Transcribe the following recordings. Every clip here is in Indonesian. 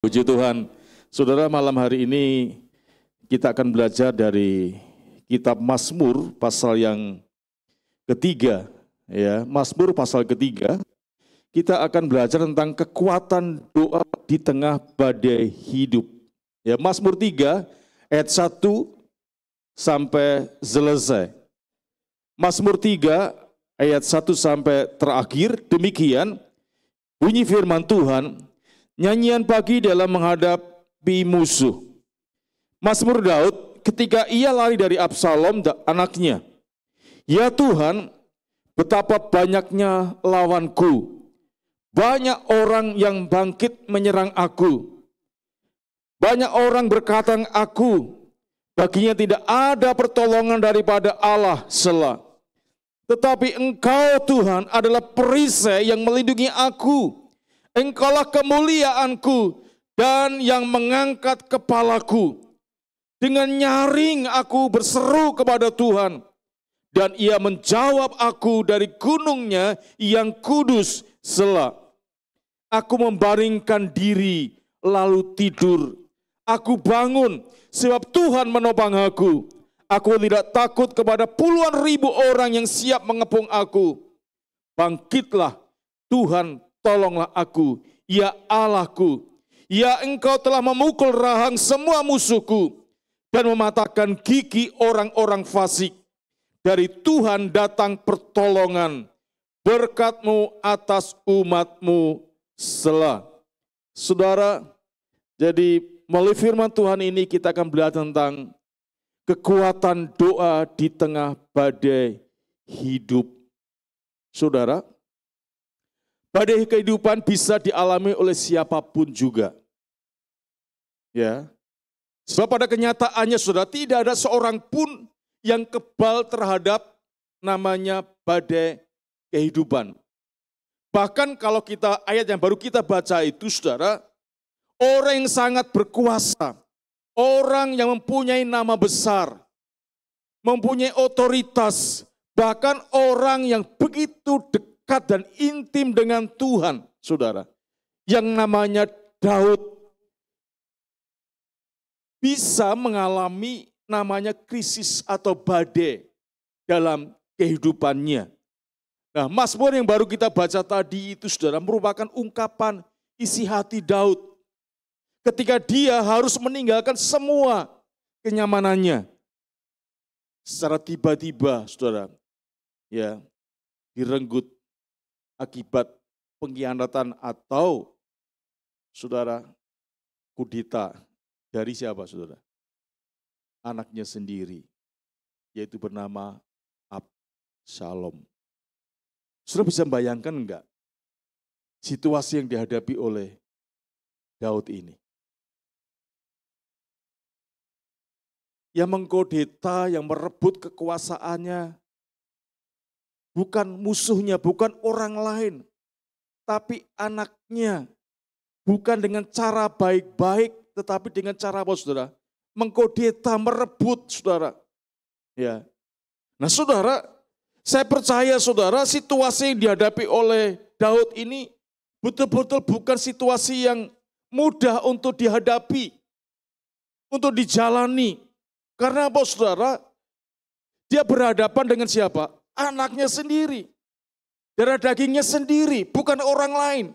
Puji Tuhan, saudara, malam hari ini kita akan belajar dari kitab Mazmur pasal yang ketiga. Ya, Mazmur pasal ketiga, kita akan belajar tentang kekuatan doa di tengah badai hidup. Ya, Mazmur 3 ayat 1 sampai selesai. Mazmur 3 ayat 1 sampai terakhir, demikian bunyi firman Tuhan. Nyanyian pagi dalam menghadapi musuh. Mazmur Daud ketika ia lari dari Absalom anaknya. Ya Tuhan, betapa banyaknya lawanku. Banyak orang yang bangkit menyerang aku. Banyak orang berkata aku, baginya tidak ada pertolongan daripada Allah sela. Tetapi Engkau Tuhan adalah perisai yang melindungi aku. Engkaulah kemuliaanku dan yang mengangkat kepalaku. Dengan nyaring aku berseru kepada Tuhan, dan Ia menjawab aku dari gunungnya yang kudus sela. Aku membaringkan diri lalu tidur. Aku bangun sebab Tuhan menopang aku. Aku tidak takut kepada puluhan ribu orang yang siap mengepung aku. Bangkitlah Tuhan, tolonglah aku, ya Allahku. Ya Engkau telah memukul rahang semua musuhku dan mematahkan gigi orang-orang fasik. Dari Tuhan datang pertolongan, berkat-Mu atas umat-Mu sela. Saudara, jadi melalui firman Tuhan ini kita akan belajar tentang kekuatan doa di tengah badai hidup. Saudara, badai kehidupan bisa dialami oleh siapapun juga. Ya. Sebab pada kenyataannya saudara, tidak ada seorang pun yang kebal terhadap namanya badai kehidupan. Bahkan kalau kita ayat yang baru kita baca itu saudara, orang yang sangat berkuasa, orang yang mempunyai nama besar, mempunyai otoritas, bahkan orang yang begitu dekat dan intim dengan Tuhan, saudara, yang namanya Daud, bisa mengalami namanya krisis atau badai dalam kehidupannya. Nah, Mazmur yang baru kita baca tadi itu, saudara, merupakan ungkapan isi hati Daud ketika dia harus meninggalkan semua kenyamanannya. Secara tiba-tiba, saudara, ya, direnggut akibat pengkhianatan atau saudara kudeta dari siapa saudara? Anaknya sendiri, yaitu bernama Absalom. Saudara bisa bayangkan enggak situasi yang dihadapi oleh Daud ini? Yang mengkudeta, yang merebut kekuasaannya, bukan musuhnya, bukan orang lain, tapi anaknya. Bukan dengan cara baik-baik, tetapi dengan cara apa saudara? Mengkudeta, merebut saudara. Ya. Nah saudara, saya percaya saudara, situasi yang dihadapi oleh Daud ini betul-betul bukan situasi yang mudah untuk dihadapi, untuk dijalani. Karena apa saudara? Dia berhadapan dengan siapa? Anaknya sendiri. Darah dagingnya sendiri, bukan orang lain.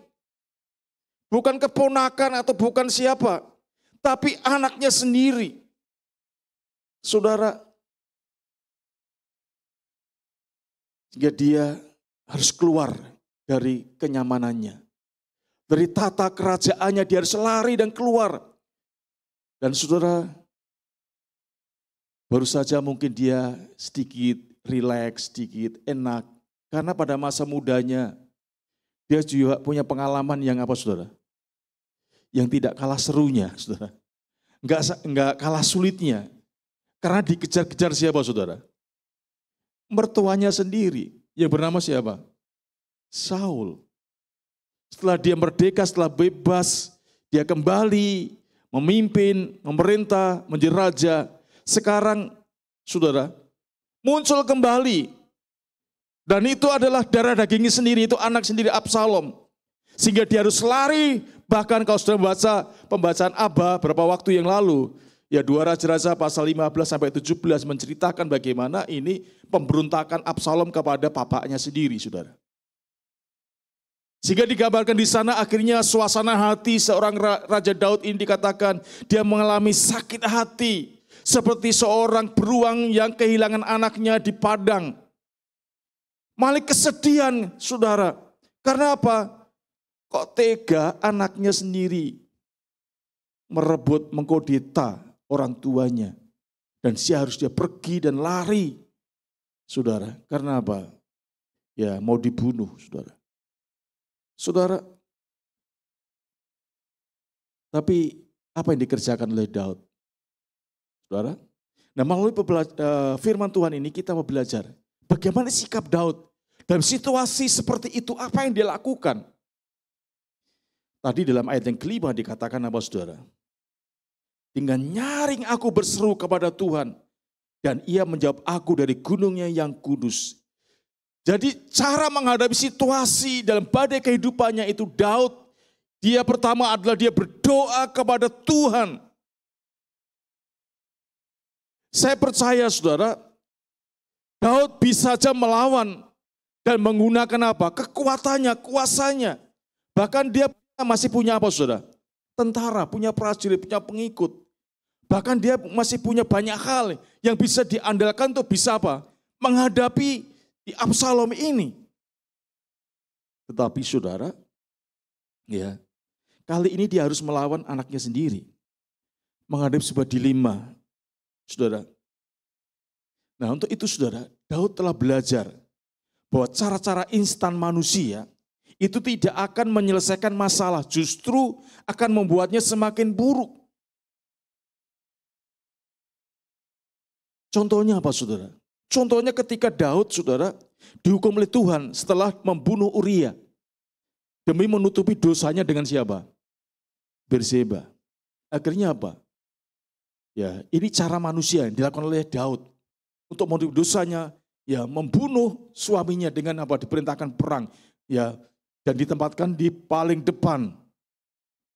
Bukan keponakan atau bukan siapa, tapi anaknya sendiri. Saudara, sehingga dia harus keluar dari kenyamanannya. Dari tata kerajaannya dia harus lari dan keluar. Dan saudara, baru saja mungkin dia sedikit rileks, sedikit enak. Karena pada masa mudanya, dia juga punya pengalaman yang apa saudara? Yang tidak kalah serunya saudara. Enggak kalah sulitnya. Karena dikejar-kejar siapa saudara? Mertuanya sendiri. Yang bernama siapa? Saul. Setelah dia merdeka, setelah bebas, dia kembali memimpin, memerintah, menjadi raja. Sekarang saudara, muncul kembali. Dan itu adalah darah dagingnya sendiri, itu anak sendiri Absalom. Sehingga dia harus lari Bahkan kalau sudah membaca pembacaan Abba beberapa waktu yang lalu, ya 2 Raja-Raja pasal 15 sampai 17 menceritakan bagaimana ini pemberontakan Absalom kepada bapaknya sendiri, saudara. Sehingga digambarkan di sana akhirnya suasana hati seorang Raja Daud ini dikatakan dia mengalami sakit hati. Seperti seorang beruang yang kehilangan anaknya di padang. Malah kesedihan, saudara. Karena apa? Kok tega anaknya sendiri merebut, mengkudeta orang tuanya. Dan dia pergi dan lari, saudara. Karena apa? Ya mau dibunuh, saudara. Saudara, tapi apa yang dikerjakan oleh Daud? Saudara, nah melalui firman Tuhan ini kita mau belajar bagaimana sikap Daud dalam situasi seperti itu, apa yang dia lakukan. Tadi dalam ayat yang kelima dikatakan apa, saudara? Dengan nyaring aku berseru kepada Tuhan dan ia menjawab aku dari gunungnya yang kudus. Jadi cara menghadapi situasi dalam badai kehidupannya itu Daud, dia pertama adalah dia berdoa kepada Tuhan. Saya percaya, saudara, Daud bisa saja melawan dan menggunakan apa? Kekuatannya, kuasanya. Bahkan dia masih punya apa, saudara? Tentara, punya prajurit, punya pengikut. Bahkan dia masih punya banyak hal yang bisa diandalkan untuk bisa apa? Menghadapi di Absalom ini. Tetapi saudara, ya, kali ini dia harus melawan anaknya sendiri. Menghadapi sebuah dilema, saudara. Nah untuk itu saudara, Daud telah belajar bahwa cara-cara instan manusia itu tidak akan menyelesaikan masalah, justru akan membuatnya semakin buruk. Contohnya apa, saudara? Contohnya ketika Daud, saudara, dihukum oleh Tuhan setelah membunuh Uria. Demi menutupi dosanya dengan siapa? Berseba. Akhirnya apa? Ya, ini cara manusia yang dilakukan oleh Daud. Untuk menutupi dosanya, ya membunuh suaminya dengan apa? Diperintahkan perang. Ya, dan ditempatkan di paling depan.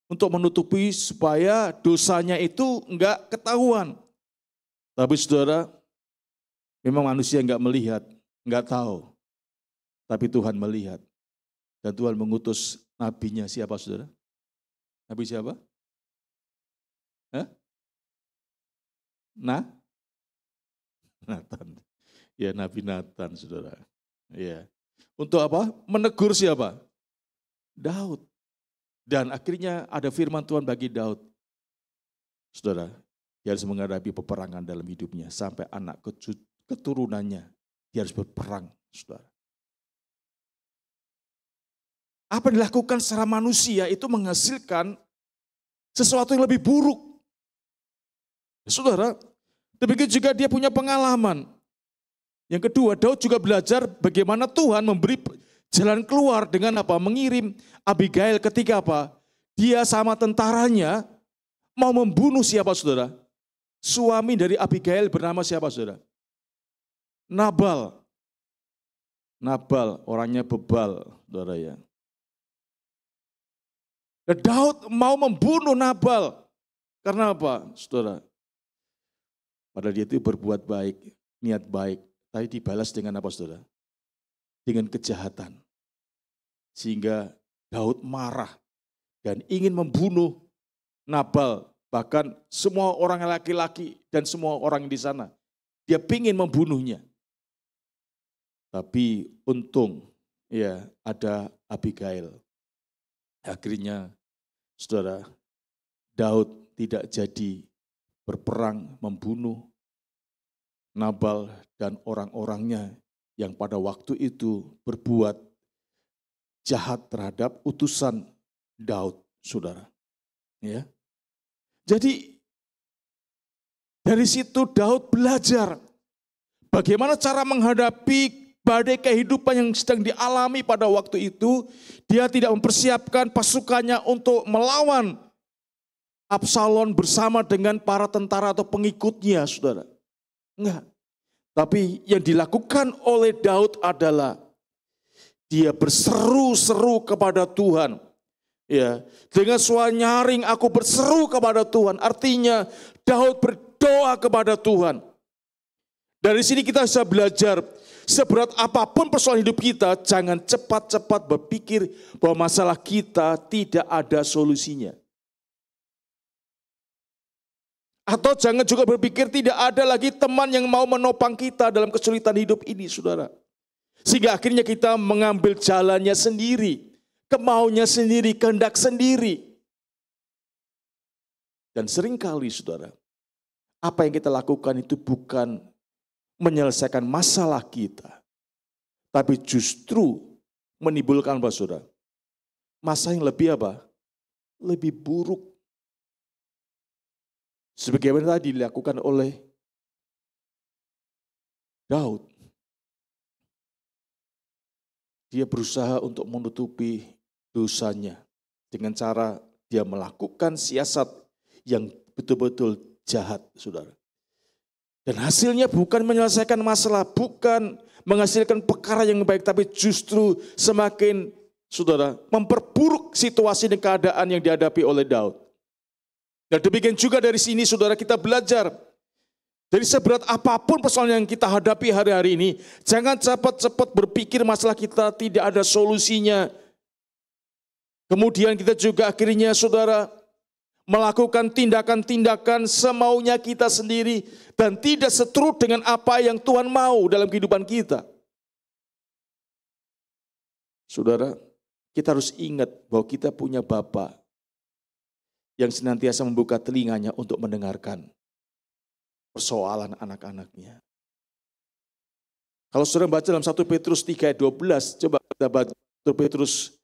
Untuk menutupi supaya dosanya itu enggak ketahuan. Tapi saudara, memang manusia enggak melihat, enggak tahu. Tapi Tuhan melihat. Dan Tuhan mengutus nabinya siapa, saudara? Nabi siapa? Hah? Nathan. Ya, Nabi Nathan, saudara. Ya. Untuk apa? Menegur siapa? Daud. Dan akhirnya ada firman Tuhan bagi Daud. Saudara, dia harus menghadapi peperangan dalam hidupnya. Sampai anak keturunannya, dia harus berperang, saudara. Apa yang dilakukan secara manusia itu menghasilkan sesuatu yang lebih buruk. Saudara, demikian juga dia punya pengalaman. Yang kedua, Daud juga belajar bagaimana Tuhan memberi jalan keluar dengan apa? Mengirim Abigail ketika apa? Dia sama tentaranya mau membunuh siapa, saudara? Suami dari Abigail bernama siapa, saudara? Nabal. Nabal, orangnya bebal, saudara ya. Dan Daud mau membunuh Nabal. Karena apa, saudara? Padahal dia itu berbuat baik, niat baik. Tapi dibalas dengan apa, saudara? Dengan kejahatan. Sehingga Daud marah dan ingin membunuh Nabal. Bahkan semua orang laki-laki dan semua orang di sana. Dia ingin membunuhnya. Tapi untung ya ada Abigail. Akhirnya saudara, Daud tidak jadi berperang membunuh Nabal dan orang-orangnya yang pada waktu itu berbuat jahat terhadap utusan Daud, saudara. Ya. Jadi dari situ Daud belajar bagaimana cara menghadapi badai kehidupan yang sedang dialami pada waktu itu. Dia tidak mempersiapkan pasukannya untuk melawan Absalom bersama dengan para tentara atau pengikutnya, saudara. Enggak. Tapi yang dilakukan oleh Daud adalah dia berseru-seru kepada Tuhan. Ya, dengan suara nyaring aku berseru kepada Tuhan. Artinya Daud berdoa kepada Tuhan. Dari sini kita bisa belajar, seberat apapun persoalan hidup kita, jangan cepat-cepat berpikir bahwa masalah kita tidak ada solusinya. Atau jangan juga berpikir tidak ada lagi teman yang mau menopang kita dalam kesulitan hidup ini, saudara. Sehingga akhirnya kita mengambil jalannya sendiri, kemauannya sendiri, kehendak sendiri. Dan seringkali, saudara, apa yang kita lakukan itu bukan menyelesaikan masalah kita, tapi justru menimbulkan apa, saudara? Masalah yang lebih apa? Lebih buruk. Sebagaimana tadi dilakukan oleh Daud. Dia berusaha untuk menutupi dosanya dengan cara dia melakukan siasat yang betul-betul jahat, saudara. Dan hasilnya bukan menyelesaikan masalah, bukan menghasilkan perkara yang baik, tapi justru semakin, saudara, memperburuk situasi dan keadaan yang dihadapi oleh Daud. Dan demikian juga dari sini, saudara, kita belajar. Dari seberat apapun persoalan yang kita hadapi hari-hari ini, jangan cepat-cepat berpikir masalah kita tidak ada solusinya. Kemudian kita juga akhirnya, saudara, melakukan tindakan-tindakan semaunya kita sendiri dan tidak seturut dengan apa yang Tuhan mau dalam kehidupan kita. Saudara, kita harus ingat bahwa kita punya Bapa yang senantiasa membuka telinganya untuk mendengarkan persoalan anak-anaknya. Kalau saudara baca dalam 1 Petrus 3 ayat 12, coba kita baca 1 Petrus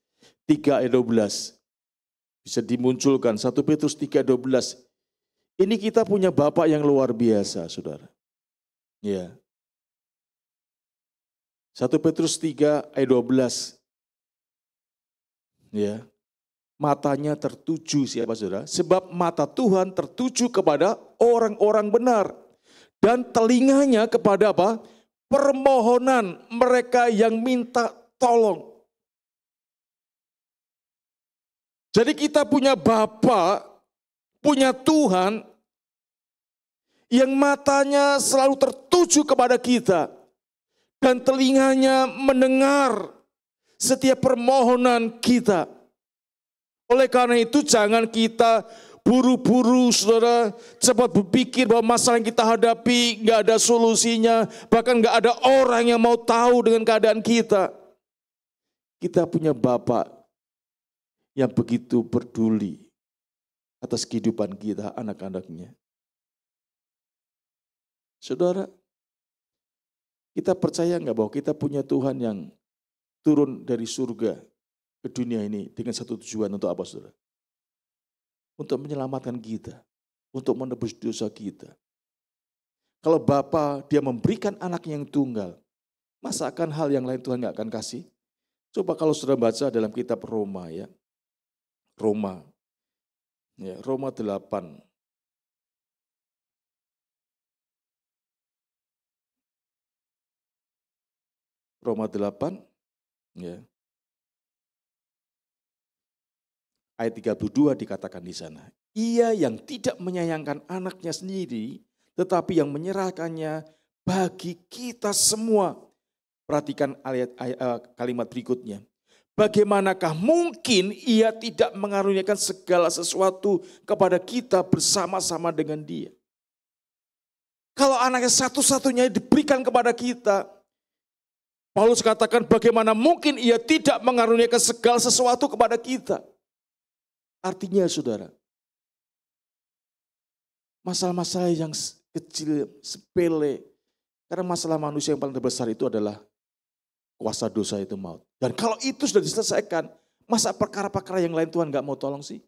3 ayat 12. Bisa dimunculkan 1 Petrus 3 ayat 12. Ini kita punya Bapa yang luar biasa, saudara. Ya. 1 Petrus 3 ayat 12. Ya. Matanya tertuju siapa, saudara? Sebab mata Tuhan tertuju kepada orang-orang benar. Dan telinganya kepada apa? Permohonan mereka yang minta tolong. Jadi kita punya Bapa, punya Tuhan yang matanya selalu tertuju kepada kita. Dan telinganya mendengar setiap permohonan kita. Oleh karena itu jangan kita buru-buru, saudara, cepat berpikir bahwa masalah yang kita hadapi nggak ada solusinya, bahkan nggak ada orang yang mau tahu dengan keadaan kita. Kita punya Bapa yang begitu peduli atas kehidupan kita, anak-anaknya. Saudara, kita percaya nggak bahwa kita punya Tuhan yang turun dari surga ke dunia ini dengan satu tujuan untuk apa, saudara? Untuk menyelamatkan kita, untuk menebus dosa kita. Kalau Bapa dia memberikan anak yang tunggal, masa akan hal yang lain Tuhan nggak akan kasih? Coba kalau saudara baca dalam kitab Roma, ya, Roma 8. Roma 8, ya. Ayat 32 dikatakan di sana. Ia yang tidak menyayangkan anaknya sendiri, tetapi yang menyerahkannya bagi kita semua. Perhatikan kalimat berikutnya. Bagaimanakah mungkin ia tidak mengaruniakan segala sesuatu kepada kita bersama-sama dengan dia? Kalau anaknya satu-satunya diberikan kepada kita, Paulus katakan bagaimana mungkin ia tidak mengaruniakan segala sesuatu kepada kita. Artinya, saudara, masalah-masalah yang kecil, sepele, karena masalah manusia yang paling terbesar itu adalah kuasa dosa itu maut. Dan kalau itu sudah diselesaikan, masa perkara-perkara yang lain Tuhan gak mau tolong sih?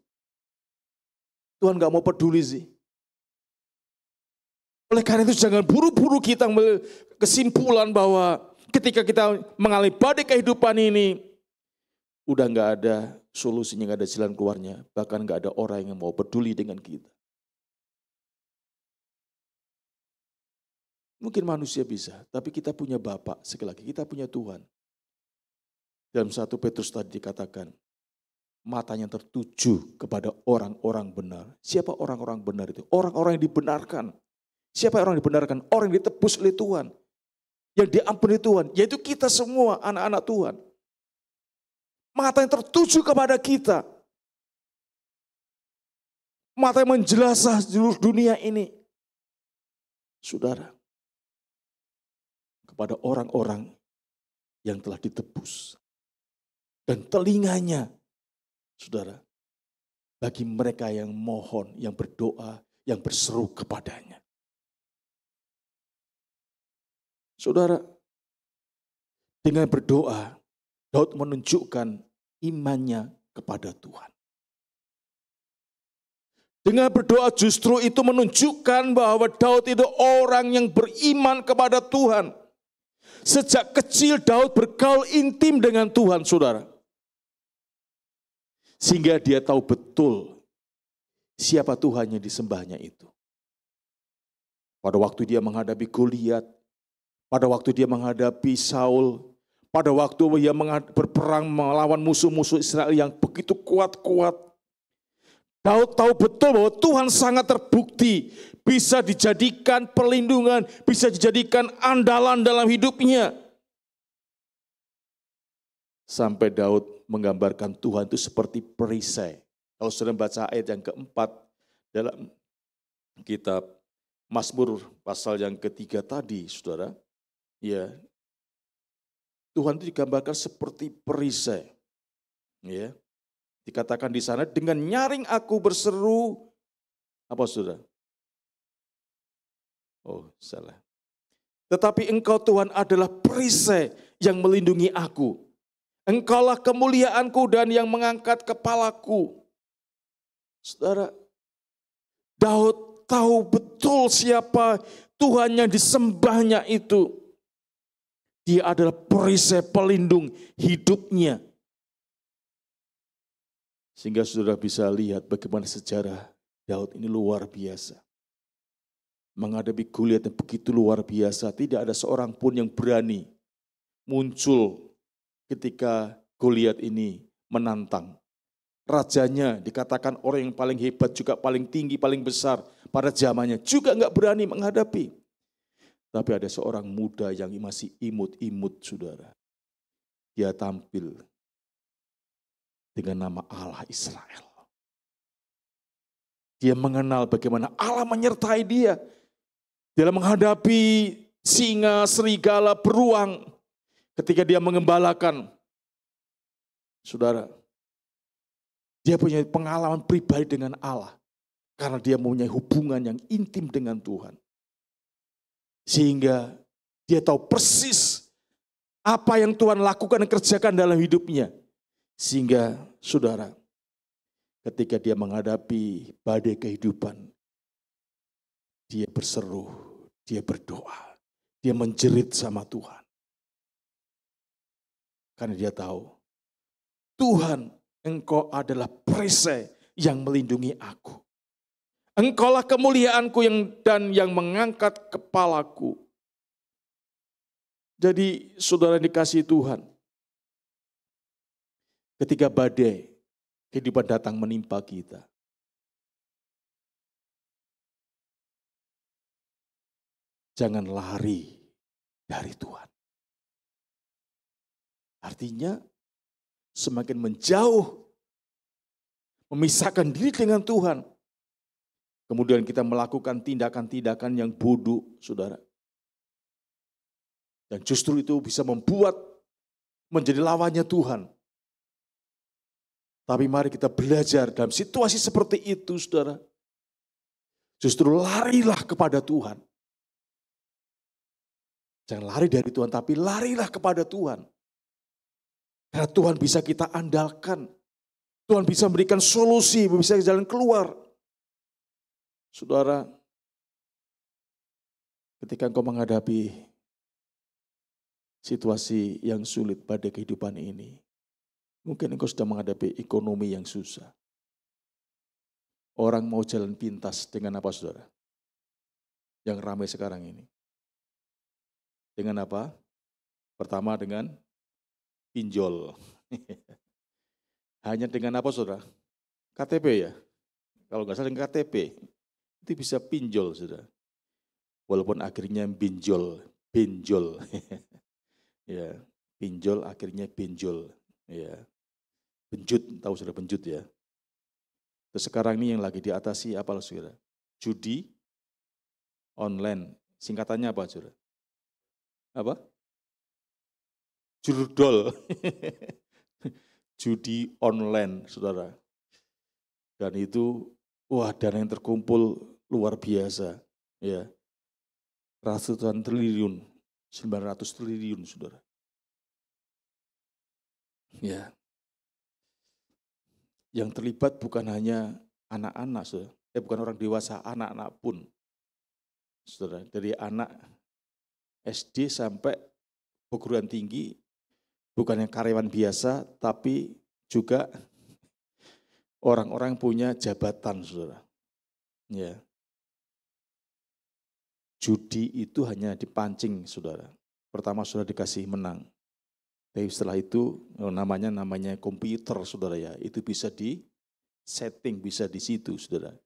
Tuhan gak mau peduli sih? Oleh karena itu jangan buru-buru kita mengambil kesimpulan bahwa ketika kita mengalami badai kehidupan ini, udah gak ada solusinya, gak ada jalan keluarnya. Bahkan gak ada orang yang mau peduli dengan kita. Mungkin manusia bisa, tapi kita punya Bapa. Sekali lagi, kita punya Tuhan. Dalam 1 Petrus tadi dikatakan, matanya tertuju kepada orang-orang benar. Siapa orang-orang benar itu? Orang-orang yang dibenarkan. Siapa orang yang dibenarkan? Orang yang ditebus oleh Tuhan. Yang diampuni Tuhan. Yaitu kita semua anak-anak Tuhan. Mata yang tertuju kepada kita. Mata yang menjelasah seluruh dunia ini. Saudara. Kepada orang-orang yang telah ditebus. Dan telinganya, saudara, bagi mereka yang mohon, yang berdoa, yang berseru kepadanya. Saudara, dengan berdoa, Daud menunjukkan imannya kepada Tuhan. Dengan berdoa justru itu menunjukkan bahwa Daud itu orang yang beriman kepada Tuhan. Sejak kecil Daud bergaul intim dengan Tuhan, saudara. Sehingga dia tahu betul siapa Tuhan yang disembahnya itu. Pada waktu dia menghadapi Goliat, pada waktu dia menghadapi Saul, pada waktu dia berperang melawan musuh-musuh Israel yang begitu kuat-kuat, Daud tahu betul bahwa Tuhan sangat terbukti bisa dijadikan perlindungan, bisa dijadikan andalan dalam hidupnya. Sampai Daud menggambarkan Tuhan itu seperti perisai. Kalau sudah baca ayat yang keempat dalam kitab Mazmur pasal yang ketiga tadi, saudara, ya, Tuhan itu digambarkan seperti perisai. Ya, dikatakan di sana, dengan nyaring aku berseru, apa saudara? Oh, salah. Tetapi Engkau Tuhan adalah perisai yang melindungi aku. Engkaulah kemuliaanku dan yang mengangkat kepalaku. Saudara, Daud tahu betul siapa Tuhan yang disembahnya itu. Dia adalah perisai pelindung hidupnya. Sehingga saudara bisa lihat bagaimana sejarah Daud ini luar biasa. Menghadapi Goliat yang begitu luar biasa, tidak ada seorang pun yang berani muncul ketika Goliat ini menantang. Rajanya dikatakan orang yang paling hebat, juga paling tinggi, paling besar pada zamannya, juga enggak berani menghadapi. Tapi ada seorang muda yang masih imut-imut, saudara. Dia tampil dengan nama Allah Israel. Dia mengenal bagaimana Allah menyertai dia dalam menghadapi singa, serigala, beruang. Ketika dia mengembalakan, saudara, dia punya pengalaman pribadi dengan Allah. Karena dia mempunyai hubungan yang intim dengan Tuhan. Sehingga dia tahu persis apa yang Tuhan lakukan dan kerjakan dalam hidupnya. Sehingga saudara, ketika dia menghadapi badai kehidupan, dia berseru, dia berdoa, dia menjerit sama Tuhan. Karena dia tahu, Tuhan, Engkau adalah perisai yang melindungi aku. Engkaulah kemuliaanku dan yang mengangkat kepalaku. Jadi saudara dikasihi Tuhan, ketika badai kehidupan datang menimpa kita, jangan lari dari Tuhan. Artinya semakin menjauh, memisahkan diri dengan Tuhan. Kemudian kita melakukan tindakan-tindakan yang bodoh, saudara. Dan justru itu bisa membuat menjadi lawannya Tuhan. Tapi mari kita belajar dalam situasi seperti itu, saudara. Justru larilah kepada Tuhan. Jangan lari dari Tuhan, tapi larilah kepada Tuhan. Karena Tuhan bisa kita andalkan. Tuhan bisa memberikan solusi, bisa jalan keluar. Saudara, ketika engkau menghadapi situasi yang sulit pada kehidupan ini, mungkin engkau sudah menghadapi ekonomi yang susah. Orang mau jalan pintas dengan apa, saudara? Yang ramai sekarang ini. Dengan apa? Pertama dengan pinjol. Hanya dengan apa saudara? KTP ya? Kalau nggak salah dengan KTP, itu bisa pinjol saudara. Walaupun akhirnya benjol. Ya, pinjol akhirnya benjol. Ya, benjut, tahu saudara benjut ya. Terus sekarang ini yang lagi diatasi apa saudara? Judi online. Singkatannya apa saudara? Apa? Jurdol. Judi online saudara. Dan itu, wah dana yang terkumpul luar biasa. Ya, ratusan triliun, 900 triliun saudara. Ya, yang terlibat bukan hanya anak-anak, saudara. Bukan orang dewasa, anak-anak pun, saudara. Dari anak SD sampai perguruan tinggi, bukan yang karyawan biasa, tapi juga orang-orang punya jabatan, saudara. Ya, judi itu hanya dipancing, saudara. Pertama saudara dikasih menang. Tapi setelah itu namanya komputer, saudara ya. Itu bisa di setting, bisa di situ, saudara.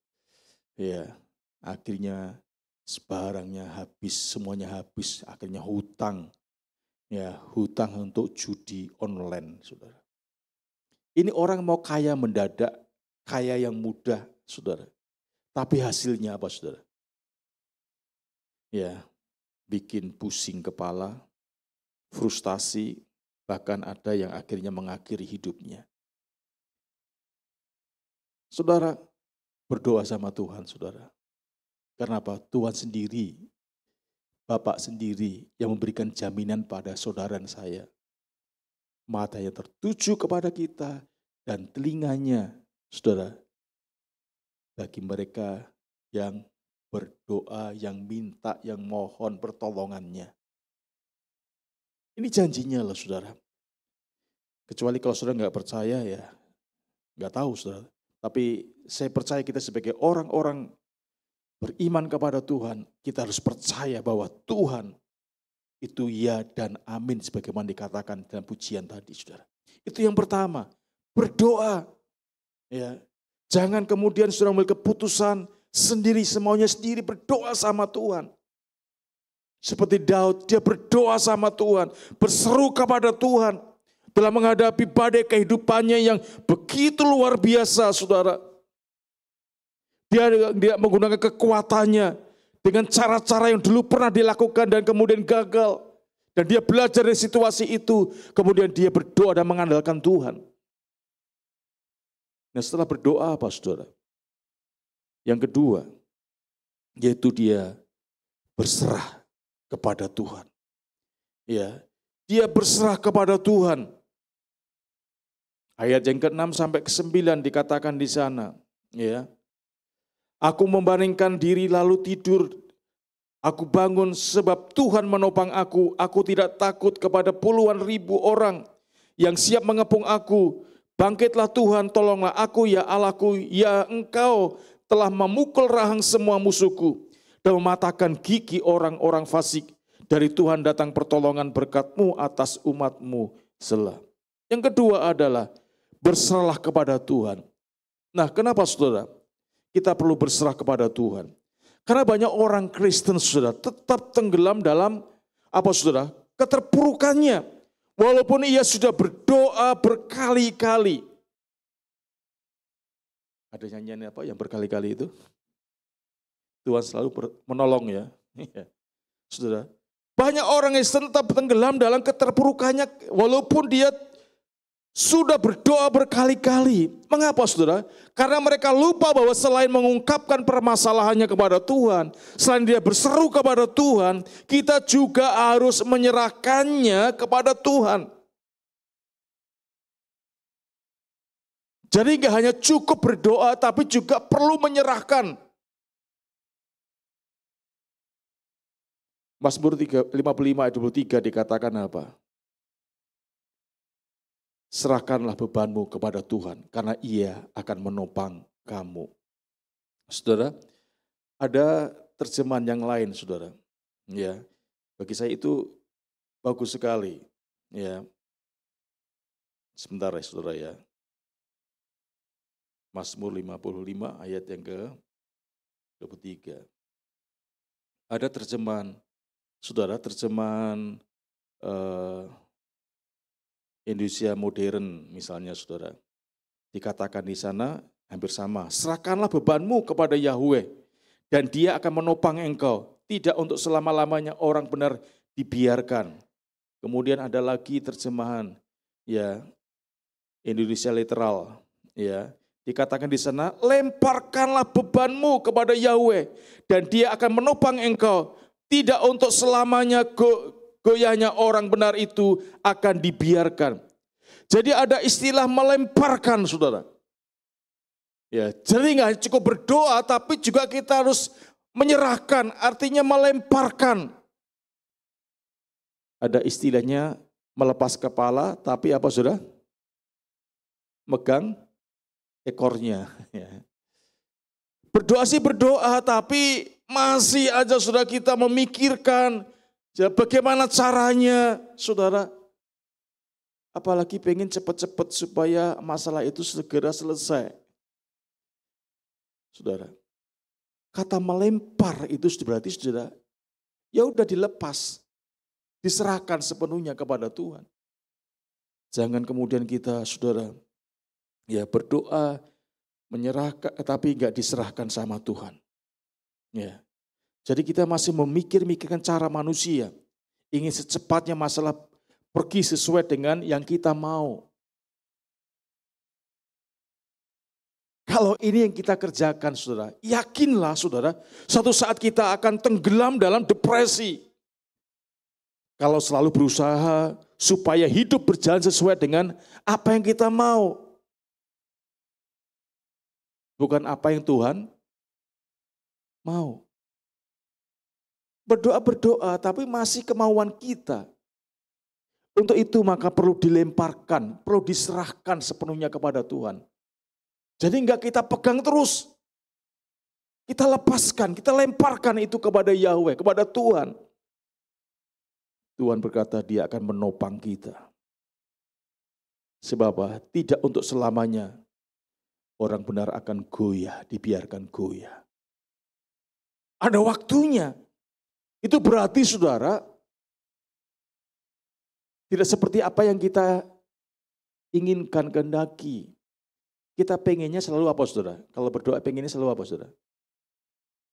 Ya, akhirnya barangnya habis, semuanya habis. Akhirnya hutang, ya hutang untuk judi online, saudara. Ini orang mau kaya mendadak, kaya yang mudah, saudara. Tapi hasilnya apa, saudara? Ya, bikin pusing kepala, frustasi, bahkan ada yang akhirnya mengakhiri hidupnya. Saudara, berdoa sama Tuhan, saudara. Karena apa? Tuhan sendiri, Bapak sendiri yang memberikan jaminan pada saudara dan saya. Matanya tertuju kepada kita dan telinganya, saudara, bagi mereka yang berdoa, yang minta, yang mohon pertolongannya. Ini janjinya loh, saudara. Kecuali kalau saudara nggak percaya ya, nggak tahu, saudara. Tapi saya percaya kita sebagai orang-orang beriman kepada Tuhan, kita harus percaya bahwa Tuhan itu ya dan amin sebagaimana dikatakan dalam pujian tadi, saudara. Itu yang pertama, berdoa. Ya, jangan kemudian saudara ambil keputusan sendiri, semaunya sendiri, berdoa sama Tuhan. Seperti Daud, dia berdoa sama Tuhan, berseru kepada Tuhan dalam menghadapi badai kehidupannya yang begitu luar biasa, saudara. Dia menggunakan kekuatannya dengan cara-cara yang dulu pernah dilakukan dan kemudian gagal. Dan dia belajar dari situasi itu, kemudian dia berdoa dan mengandalkan Tuhan. Nah setelah berdoa apa, saudara? Yang kedua, yaitu dia berserah kepada Tuhan. Ya, dia berserah kepada Tuhan. Ayat yang ke-6 sampai ke-9 dikatakan di sana, ya. Aku membaringkan diri lalu tidur. Aku bangun sebab Tuhan menopang aku. Aku tidak takut kepada puluhan ribu orang yang siap mengepung aku. Bangkitlah Tuhan, tolonglah aku ya Allahku, ya Engkau telah memukul rahang semua musuhku dan mematahkan gigi orang-orang fasik. Dari Tuhan datang pertolongan berkat-Mu atas umat-Mu Selah. Yang kedua adalah berserahlah kepada Tuhan. Nah, kenapa saudara? Kita perlu berserah kepada Tuhan. Karena banyak orang Kristen, saudara, tetap tenggelam dalam apa, saudara? Keterpurukannya. Walaupun ia sudah berdoa berkali-kali. Ada nyanyian apa yang berkali-kali itu? Tuhan selalu menolong ya. Saudara, banyak orang Kristen tetap tenggelam dalam keterpurukannya walaupun dia sudah berdoa berkali-kali. Mengapa, saudara? Karena mereka lupa bahwa selain mengungkapkan permasalahannya kepada Tuhan, selain dia berseru kepada Tuhan, kita juga harus menyerahkannya kepada Tuhan. Jadi gak hanya cukup berdoa, tapi juga perlu menyerahkan. Mazmur 55 ayat 23 dikatakan apa? Serahkanlah bebanmu kepada Tuhan, karena Ia akan menopang kamu. Saudara, ada terjemahan yang lain, saudara. Ya, bagi saya itu bagus sekali. Ya, sebentar ya, saudara ya. Mazmur 55 ayat yang ke-3. Ada terjemahan, saudara, terjemahan Indonesia modern misalnya, saudara. Dikatakan di sana hampir sama. Serahkanlah bebanmu kepada Yahweh dan Dia akan menopang engkau. Tidak untuk selama-lamanya orang benar dibiarkan. Kemudian ada lagi terjemahan ya Indonesia literal ya. Dikatakan di sana, lemparkanlah bebanmu kepada Yahweh dan Dia akan menopang engkau. Tidak untuk selamanya goyahnya orang benar itu akan dibiarkan. Jadi ada istilah melemparkan, saudara. Ya, jadi nggak cukup berdoa, tapi juga kita harus menyerahkan, artinya melemparkan. Ada istilahnya melepas kepala, tapi apa saudara? Megang ekornya. Berdoa sih berdoa, tapi masih aja saudara kita memikirkan ya, bagaimana caranya, saudara. Apalagi pengen cepat-cepat supaya masalah itu segera selesai. Saudara, kata melempar itu berarti saudara, ya udah dilepas, diserahkan sepenuhnya kepada Tuhan. Jangan kemudian kita, saudara, ya berdoa, menyerahkan, tapi enggak diserahkan sama Tuhan. Ya, jadi kita masih memikirkan cara manusia, ingin secepatnya masalah pergi sesuai dengan yang kita mau. Kalau ini yang kita kerjakan, saudara, yakinlah saudara, suatu saat kita akan tenggelam dalam depresi. Kalau selalu berusaha supaya hidup berjalan sesuai dengan apa yang kita mau. Bukan apa yang Tuhan mau. Berdoa-berdoa, tapi masih kemauan kita. Untuk itu maka perlu dilemparkan, perlu diserahkan sepenuhnya kepada Tuhan. Jadi enggak kita pegang terus. Kita lepaskan, kita lemparkan itu kepada Yahweh, kepada Tuhan. Tuhan berkata Dia akan menopang kita. Sebab apa? Tidak untuk selamanya orang benar akan goyah, dibiarkan goyah. Ada waktunya. Itu berarti saudara, tidak seperti apa yang kita inginkan, kehendaki. Kita pengennya selalu apa saudara? Kalau berdoa pengennya selalu apa saudara?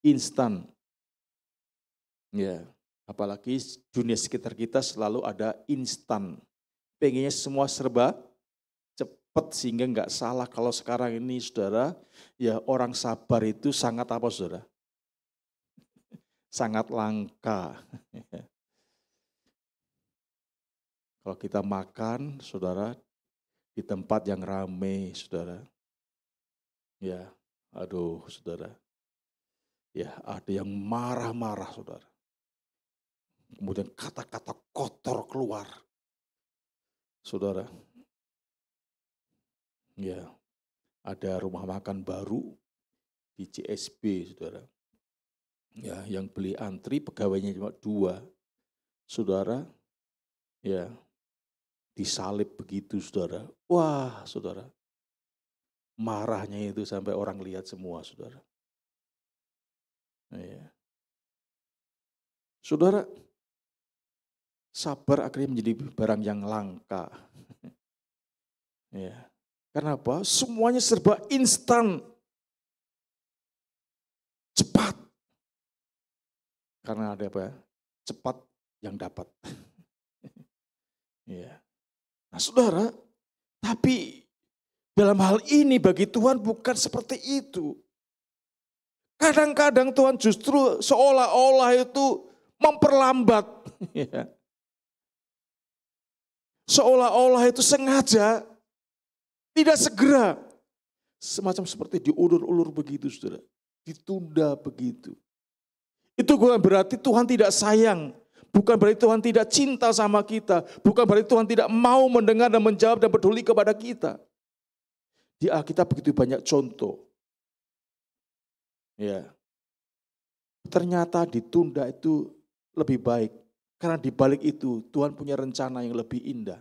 Instan. Ya, apalagi dunia sekitar kita selalu ada instan. Pengennya semua serba cepat sehingga enggak salah. Kalau sekarang ini saudara, ya orang sabar itu sangat apa saudara? Sangat langka. Kalau kita makan, saudara, di tempat yang ramai, saudara, ya, aduh, saudara, ya, ada yang marah-marah, saudara. Kemudian kata-kata kotor keluar, saudara. Ya, ada rumah makan baru di CSB, saudara. Ya, yang beli antri pegawainya cuma 2, saudara. Ya, disalib begitu, saudara. Wah, saudara. Marahnya itu sampai orang lihat semua, saudara. Ya. Saudara, sabar akhirnya menjadi barang yang langka. Ya. Karena apa? Semuanya serba instan. Cepat. Karena ada apa? Cepat yang dapat. Ya. Nah saudara, tapi dalam hal ini bagi Tuhan bukan seperti itu. Kadang-kadang Tuhan justru seolah-olah itu memperlambat. Seolah-olah itu sengaja tidak segera. Semacam seperti diulur-ulur begitu saudara. Ditunda begitu. Itu bukan berarti Tuhan tidak sayang. Bukan berarti Tuhan tidak cinta sama kita. Bukan berarti Tuhan tidak mau mendengar dan menjawab dan peduli kepada kita. Di Alkitab begitu banyak contoh. Ya. Ternyata ditunda itu lebih baik. Karena di balik itu Tuhan punya rencana yang lebih indah.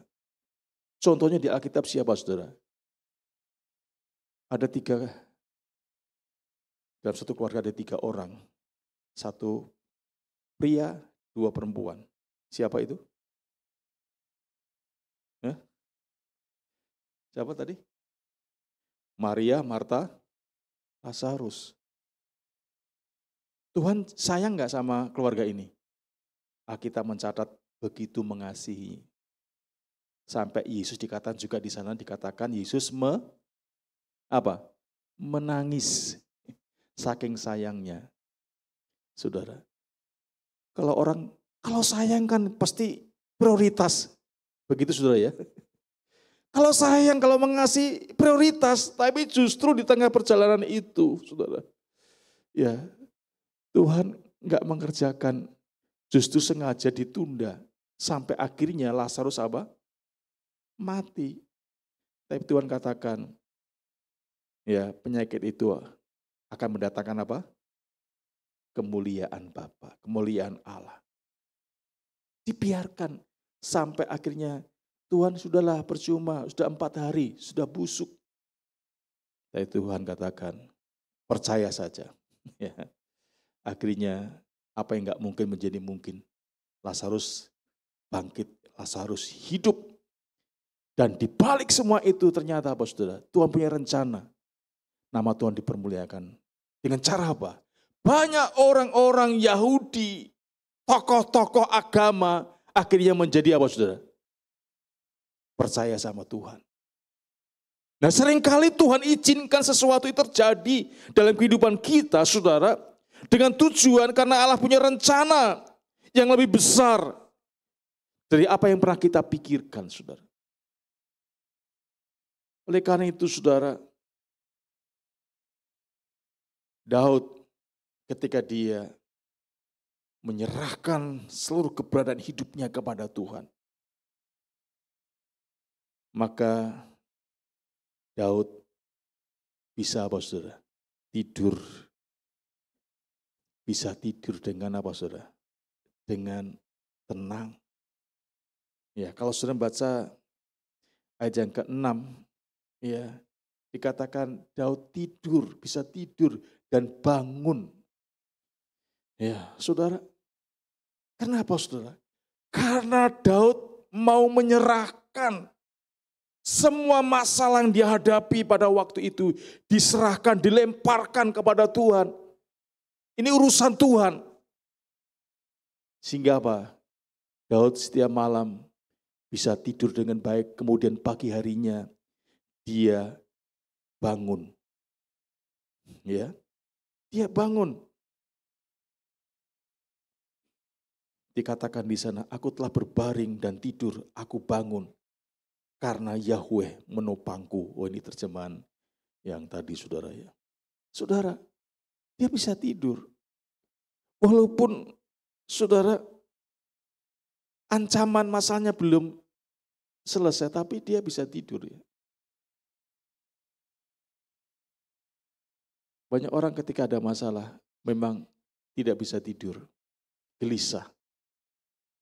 Contohnya di Alkitab siapa saudara? Ada dalam satu keluarga ada 3 orang. 1 pria, 2 perempuan. Siapa itu? Siapa tadi? Maria, Marta, Lazarus. Tuhan sayang nggak sama keluarga ini? Alkitab mencatat begitu mengasihi. Sampai Yesus dikatakan juga di sana dikatakan Yesus menangis saking sayangnya. Saudara, kalau sayang kan pasti prioritas. Begitu saudara ya. Kalau sayang, kalau mengasihi prioritas, tapi justru di tengah perjalanan itu, saudara, ya Tuhan nggak mengerjakan, justru sengaja ditunda sampai akhirnya Lazarus mati. Tapi Tuhan katakan, ya penyakit itu akan mendatangkan kemuliaan Bapa, kemuliaan Allah. Dibiarkan sampai akhirnya Tuhan sudahlah percuma, sudah 4 hari, sudah busuk. Tapi Tuhan katakan, percaya saja. Ya. Akhirnya apa yang nggak mungkin menjadi mungkin. Lazarus bangkit, Lazarus hidup. Dan di balik semua itu ternyata apa saudara? Tuhan punya rencana. Nama Tuhan dipermuliakan. Dengan cara apa? Banyak orang-orang Yahudi, tokoh-tokoh agama, akhirnya menjadi apa saudara? Percaya sama Tuhan. Nah seringkali Tuhan izinkan sesuatu itu terjadi dalam kehidupan kita saudara. Dengan tujuan karena Allah punya rencana yang lebih besar dari apa yang pernah kita pikirkan saudara. Oleh karena itu saudara, Daud ketika dia menyerahkan seluruh keberadaan hidupnya kepada Tuhan. Maka Daud bisa apa saudara? Tidur. Bisa tidur dengan apa saudara? Dengan tenang. Ya, kalau saudara baca ayat yang ke-6, ya, dikatakan Daud tidur, bisa tidur dan bangun. Ya, saudara. Kenapa saudara? Karena Daud mau menyerahkan semua masalah yang dihadapi pada waktu itu diserahkan, dilemparkan kepada Tuhan. Ini urusan Tuhan. Sehingga apa? Daud setiap malam bisa tidur dengan baik, kemudian pagi harinya dia bangun. Ya. Dia bangun. Dikatakan di sana, aku telah berbaring dan tidur, aku bangun. Karena Yahweh menopangku. Oh ini terjemahan yang tadi saudara ya. Saudara, dia bisa tidur. Walaupun saudara ancaman masalahnya belum selesai, tapi dia bisa tidur ya. Banyak orang ketika ada masalah memang tidak bisa tidur, gelisah.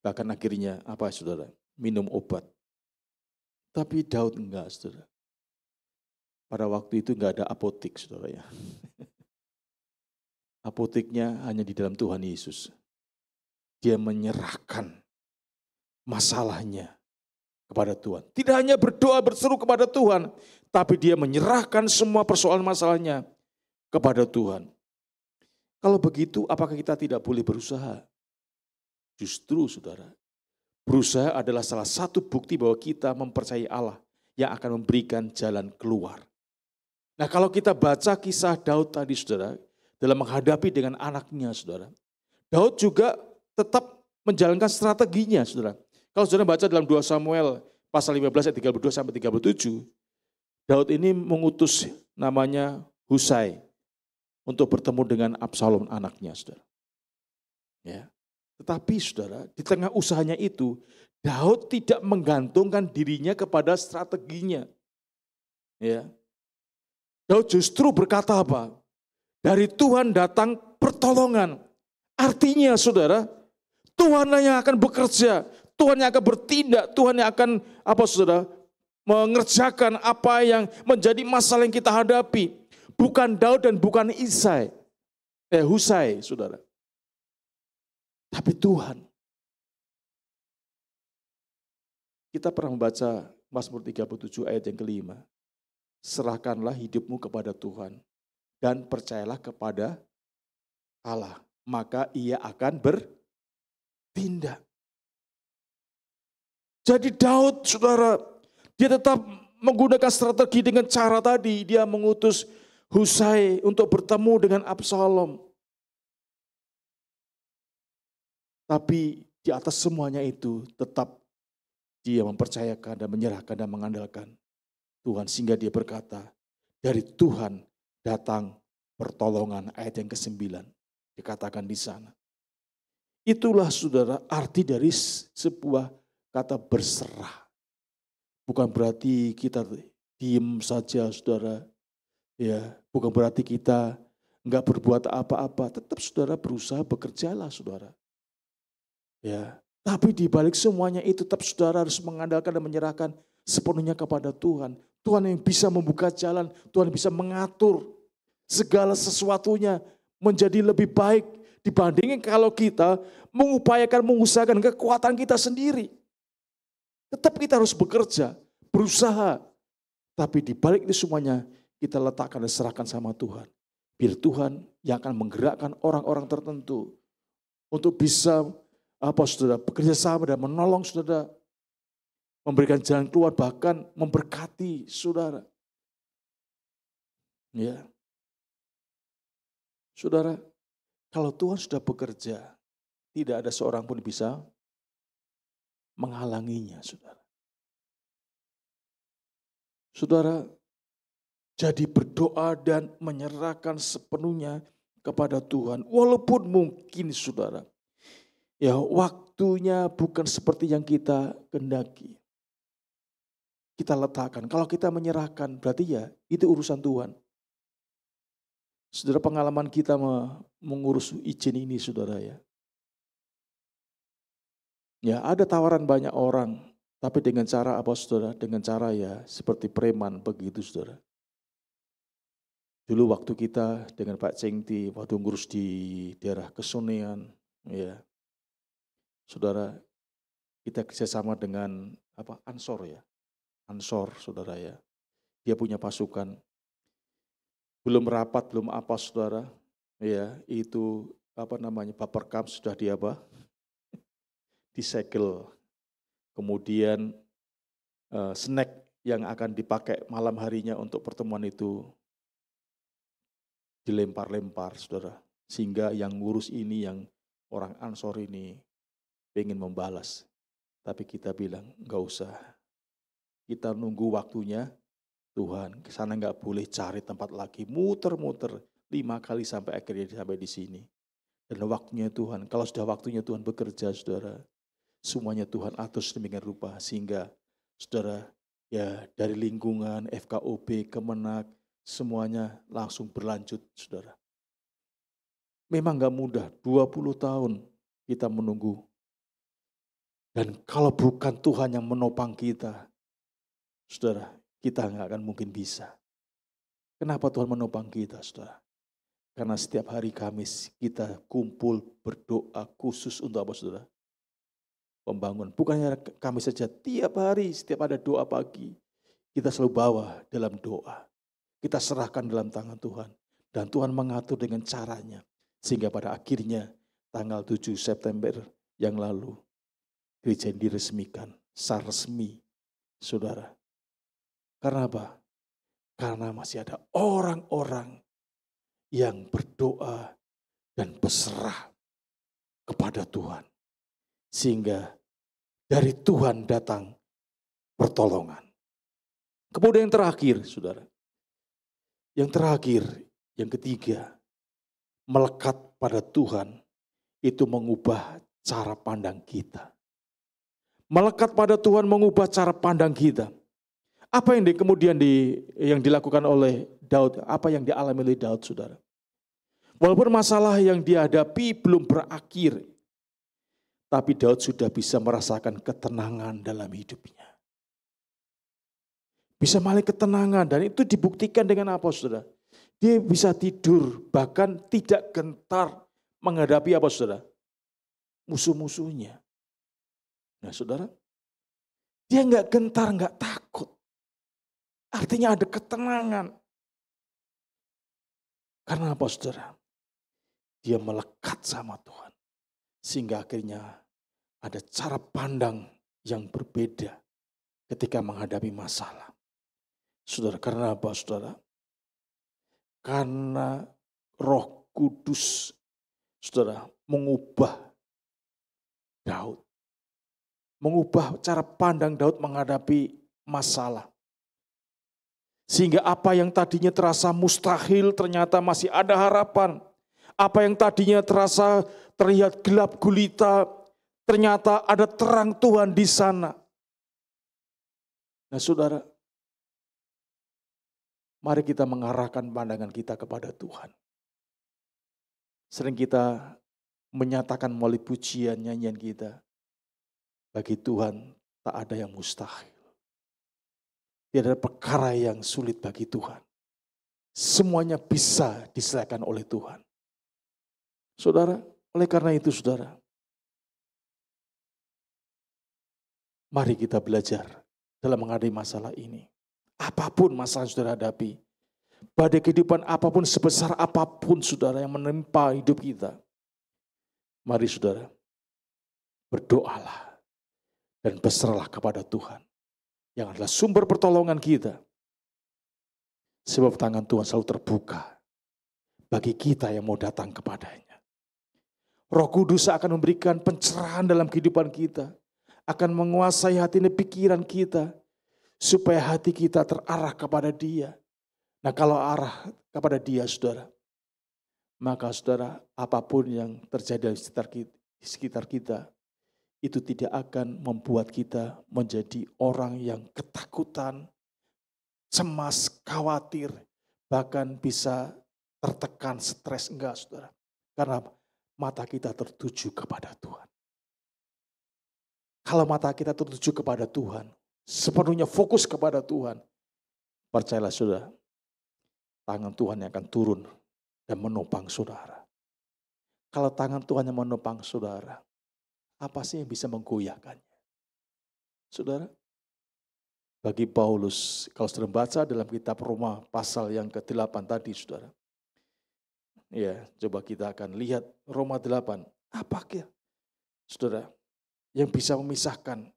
Bahkan akhirnya apa saudara? Minum obat. Tapi Daud enggak saudara. Pada waktu itu enggak ada apotek saudara ya. Apoteknya hanya di dalam Tuhan Yesus. Dia menyerahkan masalahnya kepada Tuhan. Tidak hanya berdoa berseru kepada Tuhan, tapi dia menyerahkan semua persoalan masalahnya kepada Tuhan. Kalau begitu, apakah kita tidak boleh berusaha? Justru saudara, berusaha adalah salah satu bukti bahwa kita mempercayai Allah yang akan memberikan jalan keluar. Nah kalau kita baca kisah Daud tadi saudara, dalam menghadapi dengan anaknya saudara, Daud juga tetap menjalankan strateginya saudara. Kalau saudara baca dalam 2 Samuel pasal 15 ayat 32 sampai 37, Daud ini mengutus namanya Husai untuk bertemu dengan Absalom anaknya saudara. Ya. Tetapi saudara, di tengah usahanya itu, Daud tidak menggantungkan dirinya kepada strateginya. Ya. Daud justru berkata apa? Dari Tuhan datang pertolongan. Artinya saudara, Tuhan yang akan bekerja, Tuhan yang akan bertindak, Tuhan yang akan apa saudara, mengerjakan apa yang menjadi masalah yang kita hadapi. Bukan Daud dan bukan Husai, saudara. Tapi Tuhan. Kita pernah membaca Mazmur 37 ayat yang kelima. Serahkanlah hidupmu kepada Tuhan dan percayalah kepada Allah. Maka ia akan bertindak. Jadi Daud, saudara, dia tetap menggunakan strategi dengan cara tadi. Dia mengutus Husai untuk bertemu dengan Absalom. Tapi di atas semuanya itu tetap dia mempercayakan dan menyerahkan dan mengandalkan Tuhan. Sehingga dia berkata, dari Tuhan datang pertolongan. Ayat yang ke-9 dikatakan di sana. Itulah saudara arti dari sebuah kata berserah. Bukan berarti kita diem saja saudara. Ya, bukan berarti kita enggak berbuat apa-apa. Tetap saudara berusaha, bekerjalah saudara. Ya, tapi di balik semuanya itu tetap saudara harus mengandalkan dan menyerahkan sepenuhnya kepada Tuhan. Tuhan yang bisa membuka jalan, Tuhan yang bisa mengatur segala sesuatunya menjadi lebih baik dibandingin kalau kita mengusahakan kekuatan kita sendiri. Tetap kita harus bekerja, berusaha. Tapi di balik itu semuanya kita letakkan dan serahkan sama Tuhan. Biar Tuhan yang akan menggerakkan orang-orang tertentu untuk bisa saudara, bekerja sama dan menolong saudara, memberikan jalan keluar, bahkan memberkati saudara. Ya, saudara, kalau Tuhan sudah bekerja, tidak ada seorang pun bisa menghalanginya, saudara. Saudara, jadi berdoa dan menyerahkan sepenuhnya kepada Tuhan. Walaupun mungkin saudara, ya waktunya bukan seperti yang kita kehendaki. Kita letakkan, kalau kita menyerahkan berarti ya itu urusan Tuhan. Saudara, pengalaman kita mengurus izin ini saudara ya. Ya ada tawaran banyak orang, tapi dengan cara apa saudara? Dengan cara ya seperti preman begitu saudara. Dulu waktu kita dengan Pak Cengti, waktu ngurus di daerah Kesonean, ya, saudara, kita kerjasama dengan Ansor ya, Ansor saudara ya, dia punya pasukan, belum rapat, belum apa saudara, ya itu Baperkam sudah disegel, kemudian snack yang akan dipakai malam harinya untuk pertemuan itu dilempar-lempar saudara, sehingga yang ngurus ini, yang orang Ansor ini pengen membalas, tapi kita bilang enggak usah, kita nunggu waktunya Tuhan, kesana enggak boleh cari tempat lagi, muter-muter 5 kali sampai akhirnya sampai di sini. Dan waktunya Tuhan, kalau sudah waktunya Tuhan bekerja saudara, semuanya Tuhan atur sedemikian rupa sehingga saudara ya dari lingkungan FKOB, Kemenak, semuanya langsung berlanjut, saudara. Memang gak mudah, 20 tahun kita menunggu. Dan kalau bukan Tuhan yang menopang kita, saudara, kita gak akan mungkin bisa. Kenapa Tuhan menopang kita, saudara? Karena setiap hari Kamis kita kumpul berdoa khusus untuk apa, saudara? Pembangunan. Bukannya Kamis saja, tiap hari, setiap ada doa pagi, kita selalu bawa dalam doa. Kita serahkan dalam tangan Tuhan. Dan Tuhan mengatur dengan caranya. Sehingga pada akhirnya tanggal 7 September yang lalu, gereja ini diresmikan. Secara resmi, saudara. Karena apa? Karena masih ada orang-orang yang berdoa dan berserah kepada Tuhan. Sehingga dari Tuhan datang pertolongan. Kemudian yang terakhir, saudara. Yang terakhir, yang ketiga, melekat pada Tuhan itu mengubah cara pandang kita. Melekat pada Tuhan mengubah cara pandang kita. Apa yang kemudian yang dilakukan oleh Daud, apa yang dialami oleh Daud, saudara? Walaupun masalah yang dihadapi belum berakhir, tapi Daud sudah bisa merasakan ketenangan dalam hidupnya. Bisa mengalami ketenangan. Dan itu dibuktikan dengan apa, saudara? Dia bisa tidur, bahkan tidak gentar menghadapi apa, saudara? Musuh-musuhnya. Nah, saudara, dia nggak gentar, nggak takut. Artinya ada ketenangan. Karena apa, saudara? Dia melekat sama Tuhan. Sehingga akhirnya ada cara pandang yang berbeda ketika menghadapi masalah. Saudara, karena apa, saudara? Karena Roh Kudus, saudara, mengubah Daud. Mengubah cara pandang Daud menghadapi masalah. Sehingga apa yang tadinya terasa mustahil ternyata masih ada harapan. Apa yang tadinya terlihat gelap gulita, ternyata ada terang Tuhan di sana. Nah, saudara, mari kita mengarahkan pandangan kita kepada Tuhan. Sering kita menyatakan melalui pujian nyanyian kita, bagi Tuhan tak ada yang mustahil. Tidak ada perkara yang sulit bagi Tuhan. Semuanya bisa diselesaikan oleh Tuhan. Saudara, oleh karena itu saudara, mari kita belajar dalam menghadapi masalah ini. Apapun masalah yang saudara hadapi, badai kehidupan apapun sebesar apapun saudara yang menimpa hidup kita, mari saudara, berdoalah dan berserahlah kepada Tuhan yang adalah sumber pertolongan kita. Sebab tangan Tuhan selalu terbuka bagi kita yang mau datang kepadanya. Roh Kudus akan memberikan pencerahan dalam kehidupan kita, akan menguasai hati dan pikiran kita, supaya hati kita terarah kepada Dia. Nah, kalau arah kepada Dia, saudara, maka saudara, apapun yang terjadi di sekitar kita, itu tidak akan membuat kita menjadi orang yang ketakutan, cemas, khawatir, bahkan bisa tertekan, stres, enggak saudara. Karena mata kita tertuju kepada Tuhan. Kalau mata kita tertuju kepada Tuhan, sepenuhnya fokus kepada Tuhan, percayalah saudara, tangan Tuhan yang akan turun dan menopang saudara. Kalau tangan Tuhan yang menopang saudara, apa sih yang bisa menggoyahkannya? Saudara, bagi Paulus, kalau saudara baca dalam kitab Roma pasal yang ke-8 tadi saudara. Ya, coba kita akan lihat Roma 8. Apakah saudara yang bisa memisahkan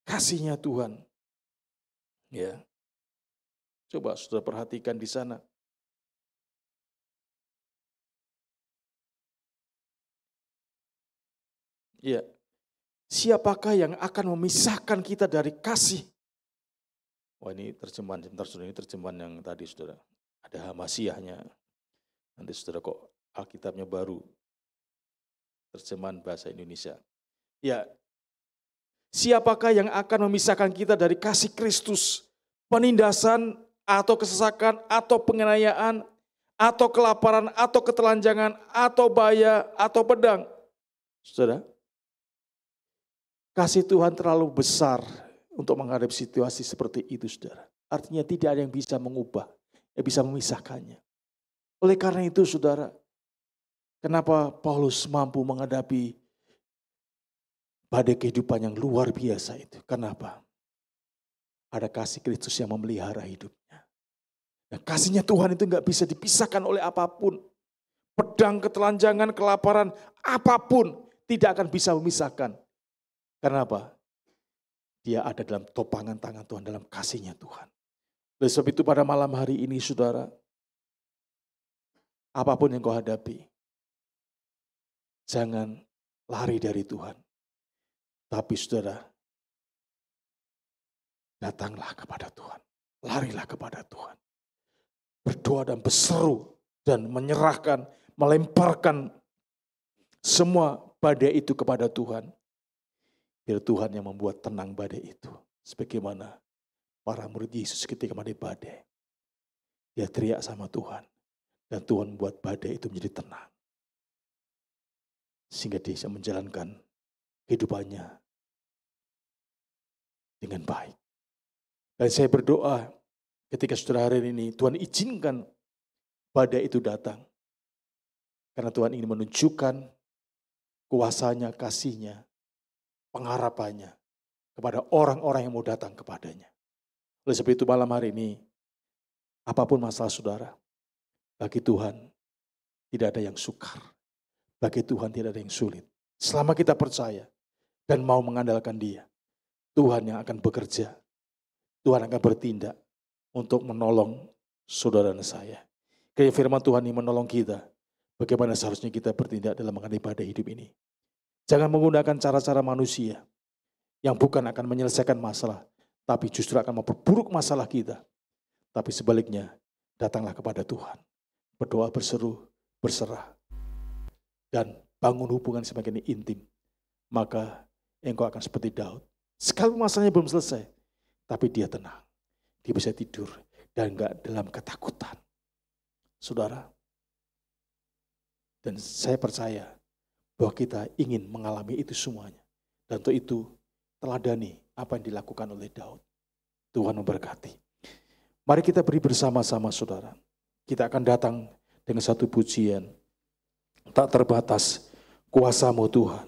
kasihnya Tuhan? Ya. Coba saudara perhatikan di sana. Ya. Siapakah yang akan memisahkan kita dari kasih? Wah, ini terjemahan, sebentar saudara, ini terjemahan yang tadi saudara. Ada Hamasiahnya. Nanti saudara kok Alkitabnya baru. Terjemahan bahasa Indonesia. Ya. Siapakah yang akan memisahkan kita dari kasih Kristus? Penindasan atau kesesakan atau penganiayaan atau kelaparan atau ketelanjangan atau bahaya atau pedang. Saudara, kasih Tuhan terlalu besar untuk menghadapi situasi seperti itu, saudara. Artinya tidak ada yang bisa mengubah, yang bisa memisahkannya. Oleh karena itu, saudara, kenapa Paulus mampu menghadapi badai kehidupan yang luar biasa itu? Kenapa? Ada kasih Kristus yang memelihara hidupnya. Nah, kasihnya Tuhan itu nggak bisa dipisahkan oleh apapun. Pedang, ketelanjangan, kelaparan, apapun tidak akan bisa memisahkan. Karena apa? Dia ada dalam topangan tangan Tuhan, dalam kasihnya Tuhan. Oleh sebab itu pada malam hari ini saudara, apapun yang kau hadapi, jangan lari dari Tuhan. Tapi saudara, datanglah kepada Tuhan. Larilah kepada Tuhan. Berdoa dan berseru dan menyerahkan, melemparkan semua badai itu kepada Tuhan. Biar Tuhan yang membuat tenang badai itu. Sebagaimana para murid Yesus ketika menghadapi badai. Dia teriak sama Tuhan. Dan Tuhan membuat badai itu menjadi tenang. Sehingga dia bisa menjalankan kehidupannya dengan baik. Dan saya berdoa ketika saudara hari ini, Tuhan izinkan badai itu datang. Karena Tuhan ingin menunjukkan kuasanya, kasihnya, pengharapannya kepada orang-orang yang mau datang kepadanya. Oleh sebab itu malam hari ini, apapun masalah saudara, bagi Tuhan tidak ada yang sukar. Bagi Tuhan tidak ada yang sulit. Selama kita percaya dan mau mengandalkan Dia, Tuhan yang akan bekerja. Tuhan akan bertindak untuk menolong saudara dan saya. Kayak firman Tuhan ini menolong kita. Bagaimana seharusnya kita bertindak dalam menghadapi badai hidup ini. Jangan menggunakan cara-cara manusia yang bukan akan menyelesaikan masalah, tapi justru akan memperburuk masalah kita. Tapi sebaliknya, datanglah kepada Tuhan. Berdoa, berseru, berserah. Dan bangun hubungan semakin intim. Maka engkau akan seperti Daud. Sekalipun masalahnya belum selesai, tapi dia tenang. Dia bisa tidur dan enggak dalam ketakutan. Saudara, dan saya percaya bahwa kita ingin mengalami itu semuanya. Dan untuk itu teladani apa yang dilakukan oleh Daud. Tuhan memberkati. Mari kita beri bersama-sama saudara. Kita akan datang dengan satu pujian. Tak terbatas kuasa-Mu Tuhan.